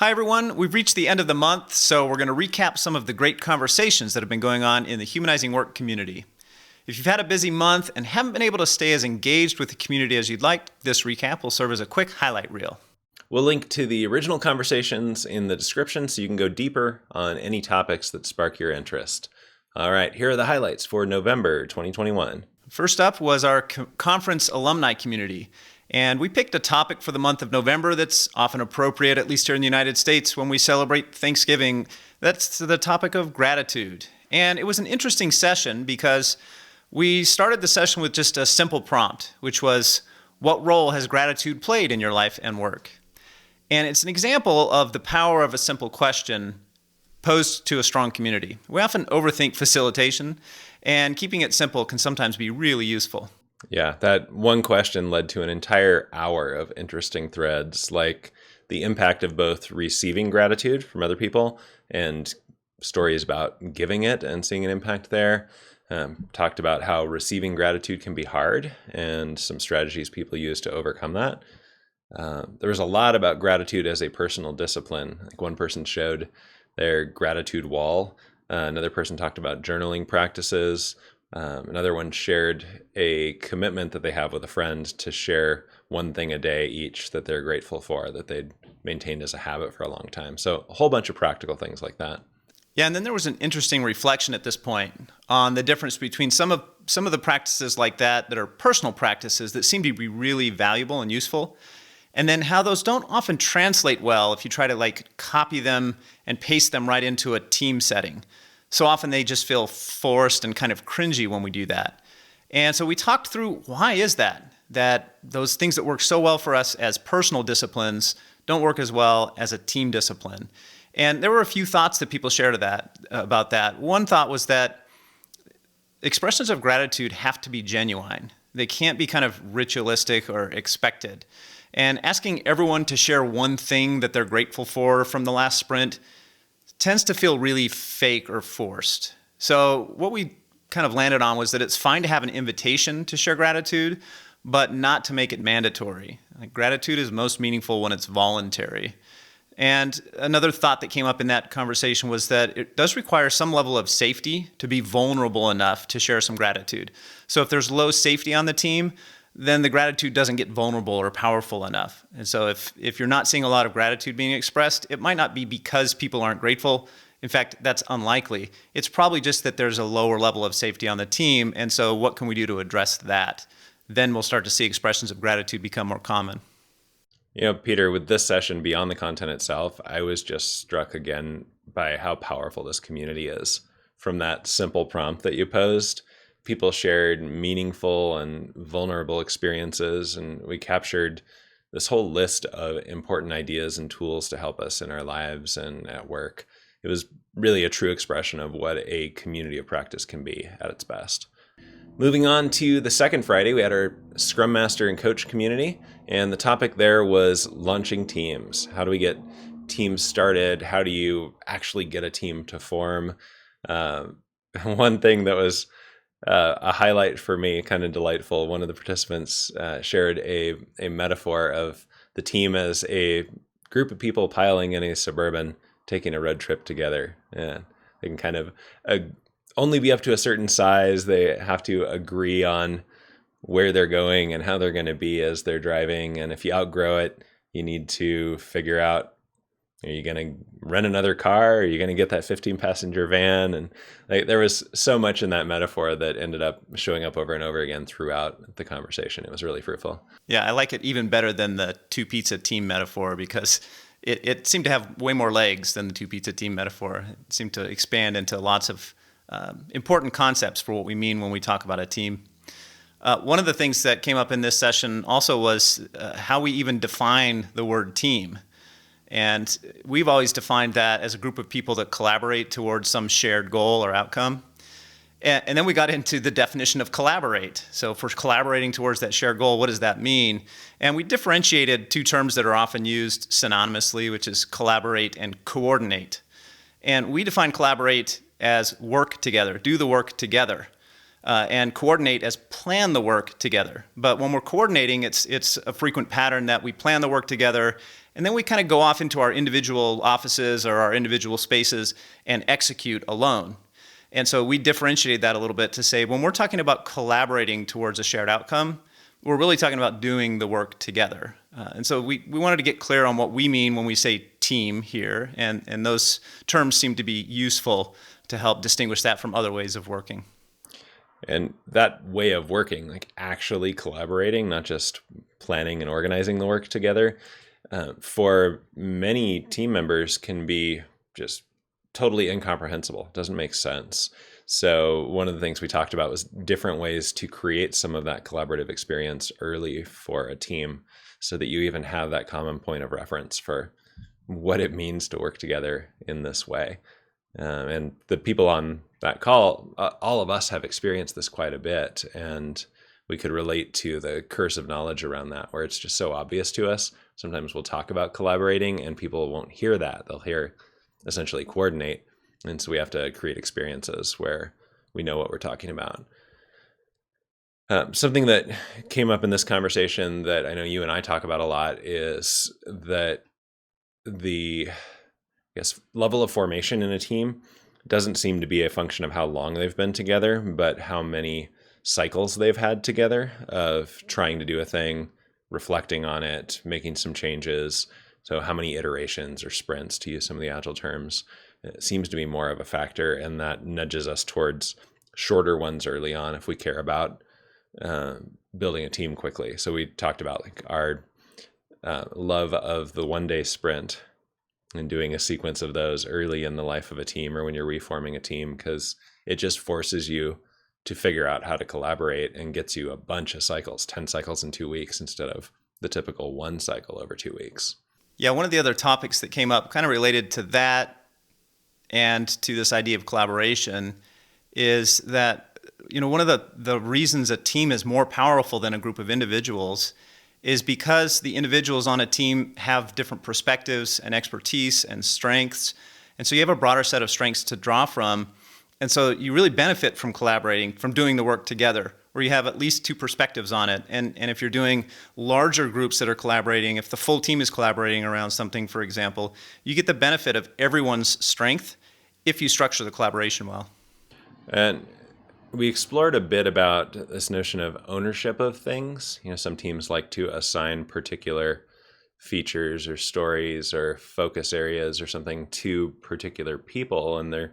Hi, everyone. We've reached the end of the month, so we're going to recap some of the great conversations that have been going on in the Humanizing Work community. If you've had a busy month and haven't been able to stay as engaged with the community as you'd like, this recap will serve as a quick highlight reel. We'll link to the original conversations in the description so you can go deeper on any topics that spark your interest. All right, here are the highlights for November 2021. First up was our conference Alumni Community. And we picked a topic for the month of November that's often appropriate, at least here in the United States, when we celebrate Thanksgiving. That's the topic of gratitude. And it was an interesting session because we started the session with just a simple prompt, which was, what role has gratitude played in your life and work? And it's an example of the power of a simple question posed to a strong community. We often overthink facilitation, and keeping it simple can sometimes be really useful. Yeah, that one question led to an entire hour of interesting threads, like the impact of both receiving gratitude from other people and stories about giving it and seeing an impact there. Talked about how receiving gratitude can be hard and some strategies people use to overcome that. There was a lot about gratitude as a personal discipline. Like one person showed their gratitude wall. Another person talked about journaling practices. Another one shared a commitment that they have with a friend to share one thing a day each that they're grateful for, that they'd maintained as a habit for a long time. So a whole bunch of practical things like that. Yeah, and then there was an interesting reflection at this point on the difference between some of the practices like that are personal practices that seem to be really valuable and useful, and then how those don't often translate well if you try to copy them and paste them right into a team setting. So often they just feel forced and kind of cringy when we do that. And so we talked through why is that those things that work so well for us as personal disciplines don't work as well as a team discipline. And there were a few thoughts that people shared about that. One thought was that expressions of gratitude have to be genuine. They can't be kind of ritualistic or expected. And asking everyone to share one thing that they're grateful for from the last sprint tends to feel really fake or forced. So what we kind of landed on was that it's fine to have an invitation to share gratitude, but not to make it mandatory. Gratitude is most meaningful when it's voluntary. And another thought that came up in that conversation was that it does require some level of safety to be vulnerable enough to share some gratitude. So if there's low safety on the team, then the gratitude doesn't get vulnerable or powerful enough. And so if you're not seeing a lot of gratitude being expressed, it might not be because people aren't grateful. In fact, that's unlikely. It's probably just that there's a lower level of safety on the team. And so what can we do to address that? Then we'll start to see expressions of gratitude become more common. You know, Peter, with this session beyond the content itself, I was just struck again by how powerful this community is. From that simple prompt that you posed, people shared meaningful and vulnerable experiences, and we captured this whole list of important ideas and tools to help us in our lives and at work. It was really a true expression of what a community of practice can be at its best. Moving on to the second Friday, we had our ScrumMaster and Coach community, and the topic there was launching teams. How do we get teams started? How do you actually get a team to form? One thing that was a highlight for me, kind of delightful, one of the participants shared a metaphor of the team as a group of people piling in a Suburban, taking a road trip together. Yeah, they can kind of only be up to a certain size. They have to agree on where they're going and how they're going to be as they're driving. And if you outgrow it, you need to figure out, are you going to rent another car? Are you going to get that 15-passenger van? And there was so much in that metaphor that ended up showing up over and over again throughout the conversation. It was really fruitful. Yeah, I like it even better than the two-pizza team metaphor because it seemed to have way more legs than the two-pizza team metaphor. It seemed to expand into lots of important concepts for what we mean when we talk about a team. One of the things that came up in this session also was how we even define the word team. And we've always defined that as a group of people that collaborate towards some shared goal or outcome. And then we got into the definition of collaborate. So if we're collaborating towards that shared goal, what does that mean? And we differentiated two terms that are often used synonymously, which is collaborate and coordinate. And we define collaborate as work together, do the work together. and coordinate as plan the work together. But when we're coordinating, it's a frequent pattern that we plan the work together, and then we kind of go off into our individual offices or our individual spaces and execute alone. And so we differentiated that a little bit to say when we're talking about collaborating towards a shared outcome, we're really talking about doing the work together. And so we wanted to get clear on what we mean when we say team here, and those terms seem to be useful to help distinguish that from other ways of working. And that way of working, like actually collaborating, not just planning and organizing the work together, for many team members can be just totally incomprehensible. Doesn't make sense. So one of the things we talked about was different ways to create some of that collaborative experience early for a team so that you even have that common point of reference for what it means to work together in this way. And the people on that call, all of us have experienced this quite a bit, and we could relate to the curse of knowledge around that, where it's just so obvious to us. Sometimes we'll talk about collaborating and people won't hear that. They'll hear essentially coordinate. And so we have to create experiences where we know what we're talking about. Something that came up in this conversation that I know you and I talk about a lot is that the level of formation in a team doesn't seem to be a function of how long they've been together, but how many cycles they've had together of trying to do a thing, reflecting on it, making some changes. So how many iterations or sprints, to use some of the Agile terms, it seems to be more of a factor, and that nudges us towards shorter ones early on if we care about building a team quickly. So we talked about like our love of the one-day sprint and doing a sequence of those early in the life of a team or when you're reforming a team, because it just forces you to figure out how to collaborate and gets you a bunch of cycles, 10 cycles in 2 weeks instead of the typical one cycle over 2 weeks. Yeah, one of the other topics that came up kind of related to that and to this idea of collaboration is that, one of the reasons a team is more powerful than a group of individuals is because the individuals on a team have different perspectives and expertise and strengths. And so you have a broader set of strengths to draw from. And so you really benefit from collaborating, from doing the work together, where you have at least two perspectives on it. And if you're doing larger groups that are collaborating, if the full team is collaborating around something, for example, you get the benefit of everyone's strength if you structure the collaboration well. And we explored a bit about this notion of ownership of things. Some teams like to assign particular features or stories or focus areas or something to particular people, and there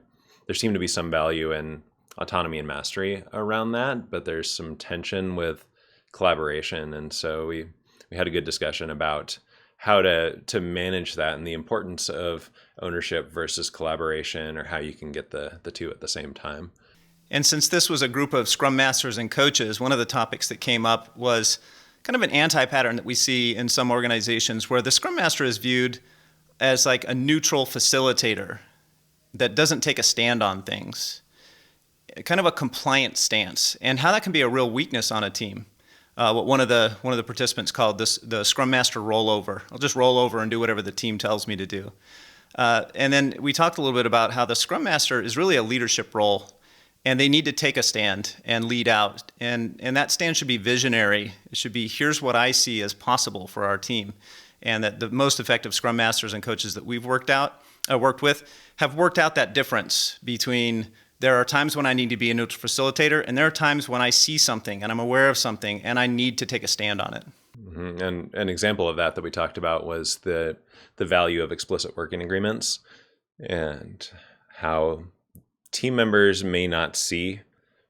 seemed to be some value in autonomy and mastery around that, but there's some tension with collaboration. And so we had a good discussion about how to manage that and the importance of ownership versus collaboration, or how you can get the two at the same time. And since this was a group of Scrum Masters and coaches, one of the topics that came up was kind of an anti-pattern that we see in some organizations where the Scrum Master is viewed as like a neutral facilitator that doesn't take a stand on things, kind of a compliant stance, and how that can be a real weakness on a team. What one of the participants called this the Scrum Master rollover. I'll just roll over and do whatever the team tells me to do. And then we talked a little bit about how the Scrum Master is really a leadership role, and they need to take a stand and lead out. And that stand should be visionary. It should be, here's what I see as possible for our team. And that the most effective Scrum Masters and coaches that we've worked with have worked out that difference between there are times when I need to be a neutral facilitator, and there are times when I see something and I'm aware of something and I need to take a stand on it. Mm-hmm. And an example of that we talked about was the value of explicit working agreements, and how team members may not see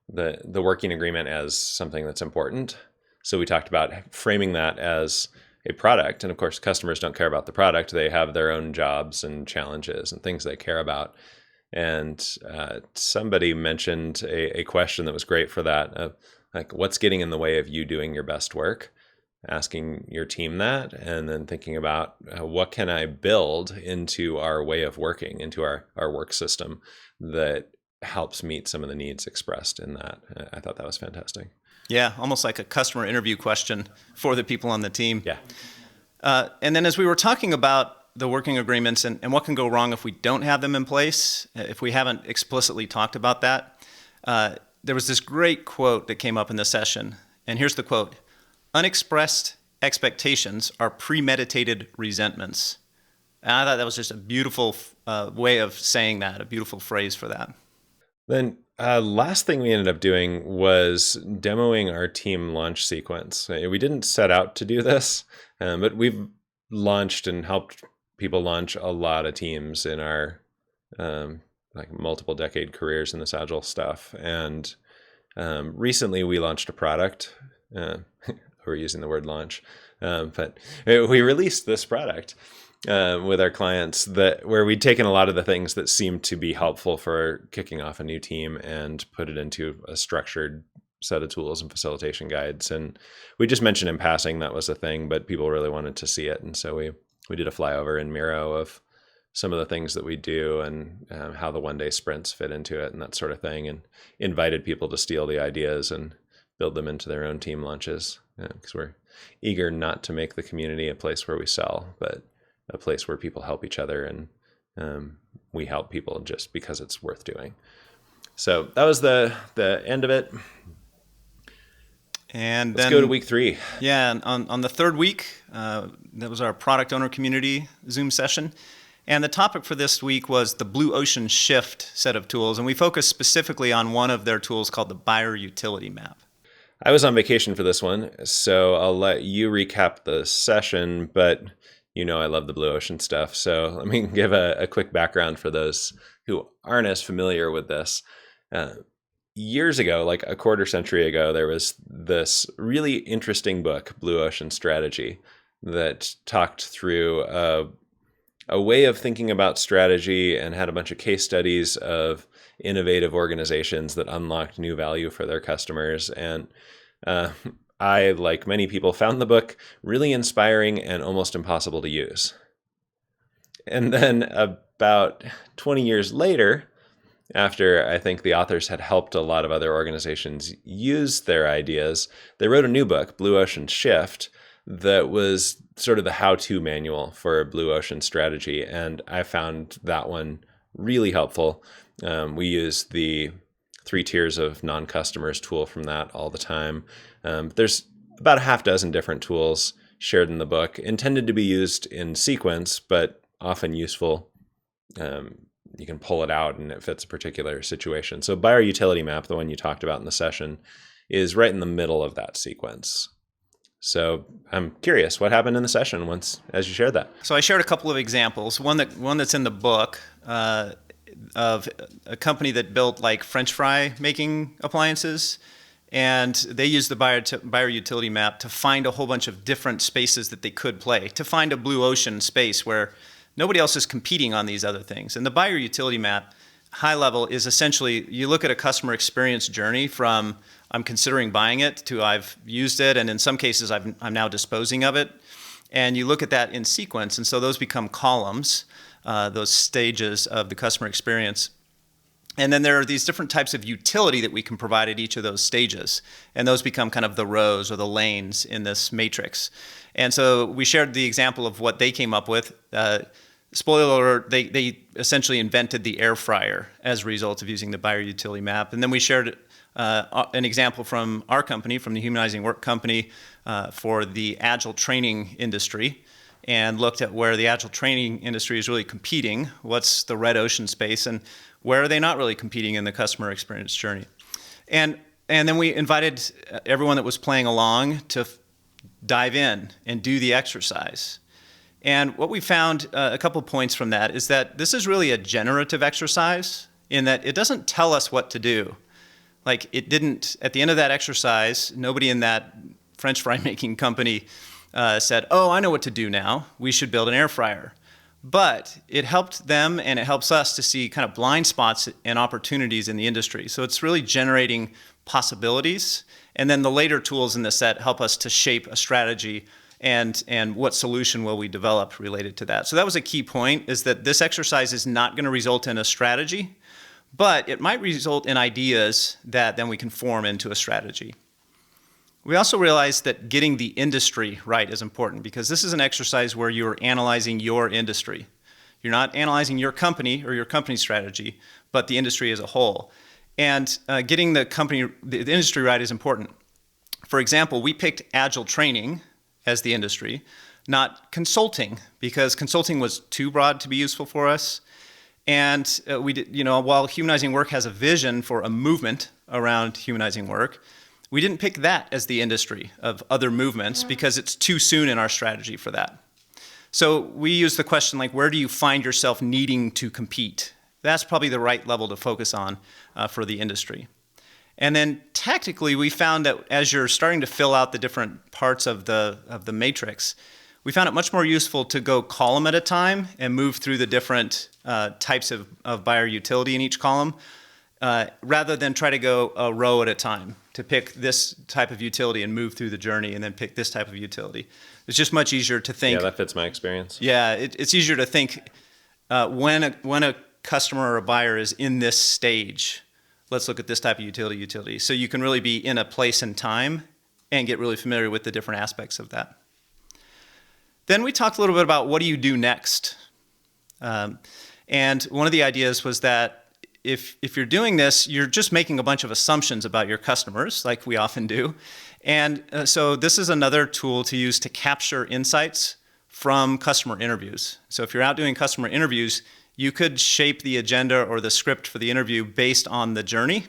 the working agreement as something that's important. So we talked about framing that as a product. And of course, customers don't care about the product. They have their own jobs and challenges and things they care about. And somebody mentioned a question that was great for that, like, what's getting in the way of you doing your best work? Asking your team that, and then thinking about what can I build into our way of working, into our work system that helps meet some of the needs expressed in that. I thought that was fantastic. Yeah, almost like a customer interview question for the people on the team. Yeah. And then as we were talking about the working agreements and what can go wrong if we don't have them in place, if we haven't explicitly talked about that, there was this great quote that came up in the session. And here's the quote: "Unexpressed expectations are premeditated resentments." And I thought that was just a beautiful way of saying that, a beautiful phrase for that. Then last thing we ended up doing was demoing our team launch sequence. We didn't set out to do this, but we've launched and helped people launch a lot of teams in our like multiple decade careers in this agile stuff. And recently we launched a product. We're using the word launch, but we released this product with our clients where we'd taken a lot of the things that seemed to be helpful for kicking off a new team and put it into a structured set of tools and facilitation guides. And we just mentioned in passing that was a thing, but people really wanted to see it. And so we did a flyover in Miro of some of the things that we do and how the one-day sprints fit into it and that sort of thing, and invited people to steal the ideas and build them into their own team launches, because we're eager not to make the community a place where we sell, but a place where people help each other, and we help people just because it's worth doing. So that was the end of it. And let's go to week 3. Yeah, on the third week, that was our product owner community Zoom session. And the topic for this week was the Blue Ocean Shift set of tools. And we focused specifically on one of their tools called the Buyer Utility Map. I was on vacation for this one, so I'll let you recap the session, but you know I love the Blue Ocean stuff. So let me give a quick background for those who aren't as familiar with this. Years ago, like a quarter century ago, there was this really interesting book, Blue Ocean Strategy, that talked through a way of thinking about strategy and had a bunch of case studies of innovative organizations that unlocked new value for their customers. And I, like many people, found the book really inspiring and almost impossible to use. And then about 20 years later, after I think the authors had helped a lot of other organizations use their ideas, they wrote a new book, Blue Ocean Shift, that was sort of the how-to manual for Blue Ocean strategy. And I found that one really helpful. We use the 3 tiers of non-customers tool from that all the time. There's about a half dozen different tools shared in the book, intended to be used in sequence, but often useful. You can pull it out and it fits a particular situation. So Buyer Utility Map, the one you talked about in the session, is right in the middle of that sequence. So I'm curious, what happened in the session as you shared that? So I shared a couple of examples. One that's in the book of a company that built like French fry making appliances, and they used the buyer utility map to find a whole bunch of different spaces that they could play, to find a blue ocean space where nobody else is competing on these other things. And the buyer utility map, high level, is essentially you look at a customer experience journey from I'm considering buying it to I've used it, and in some cases I'm now disposing of it. And you look at that in sequence, and so those become columns, those stages of the customer experience. And then there are these different types of utility that we can provide at each of those stages, and those become kind of the rows or the lanes in this matrix. And so we shared the example of what they came up with. Spoiler alert, they essentially invented the air fryer as a result of using the buyer utility map. And then we shared an example from our company, from the Humanizing Work company, for the agile training industry, and looked at where the agile training industry is really competing, what's the red ocean space, and where are they not really competing in the customer experience journey. And then we invited everyone that was playing along to dive in and do the exercise. And what we found, a couple points from that, is that this is really a generative exercise in that it doesn't tell us what to do. Like it didn't, at the end of that exercise, nobody in that French fry making company said, oh, I know what to do now. We should build an air fryer. But it helped them and it helps us to see kind of blind spots and opportunities in the industry. So it's really generating possibilities. And then the later tools in the set help us to shape a strategy and what solution will we develop related to that. So that was a key point, is that this exercise is not going to result in a strategy, but it might result in ideas that then we can form into a strategy. We also realized that getting the industry right is important, because this is an exercise where you're analyzing your industry. You're not analyzing your company or your company strategy, but the industry as a whole. And getting the industry right is important. For example, we picked agile training as the industry, not consulting, because consulting was too broad to be useful for us. And we did, while Humanizing Work has a vision for a movement around humanizing work, we didn't pick that as the industry of other movements because it's too soon in our strategy for that. So we use the question like, where do you find yourself needing to compete? That's probably the right level to focus on for the industry. And then tactically, we found that as you're starting to fill out the different parts of the matrix, we found it much more useful to go column at a time and move through the different types of buyer utility in each column, rather than try to go a row at a time to pick this type of utility and move through the journey and then pick this type of utility. It's just much easier to think. Yeah, that fits my experience. Yeah, it's easier to think when a customer or a buyer is in this stage, let's look at this type of utility. So you can really be in a place and time and get really familiar with the different aspects of that. Then we talked a little bit about what do you do next. And one of the ideas was that if you're doing this, you're just making a bunch of assumptions about your customers, like we often do. And so this is another tool to use to capture insights from customer interviews. So if you're out doing customer interviews, you could shape the agenda or the script for the interview based on the journey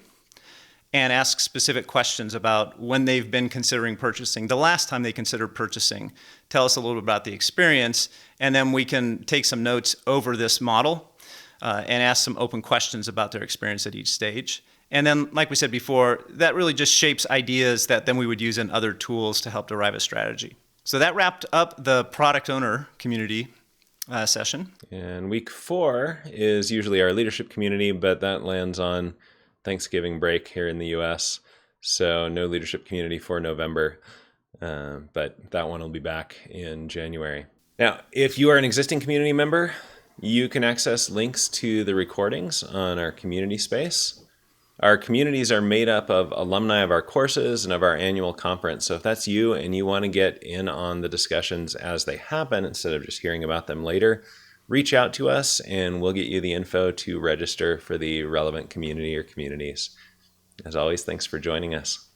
and ask specific questions about when they've been considering purchasing, the last time they considered purchasing. Tell us a little bit about the experience, and then we can take some notes over this model and ask some open questions about their experience at each stage. And then, like we said before, that really just shapes ideas that then we would use in other tools to help derive a strategy. So that wrapped up the product owner community session. And week 4 is usually our leadership community, but that lands on Thanksgiving break here in the US. So no leadership community for November, but that one will be back in January. Now, if you are an existing community member, you can access links to the recordings on our community space. Our communities are made up of alumni of our courses and of our annual conference. So if that's you and you want to get in on the discussions as they happen instead of just hearing about them later, reach out to us and we'll get you the info to register for the relevant community or communities. As always, thanks for joining us.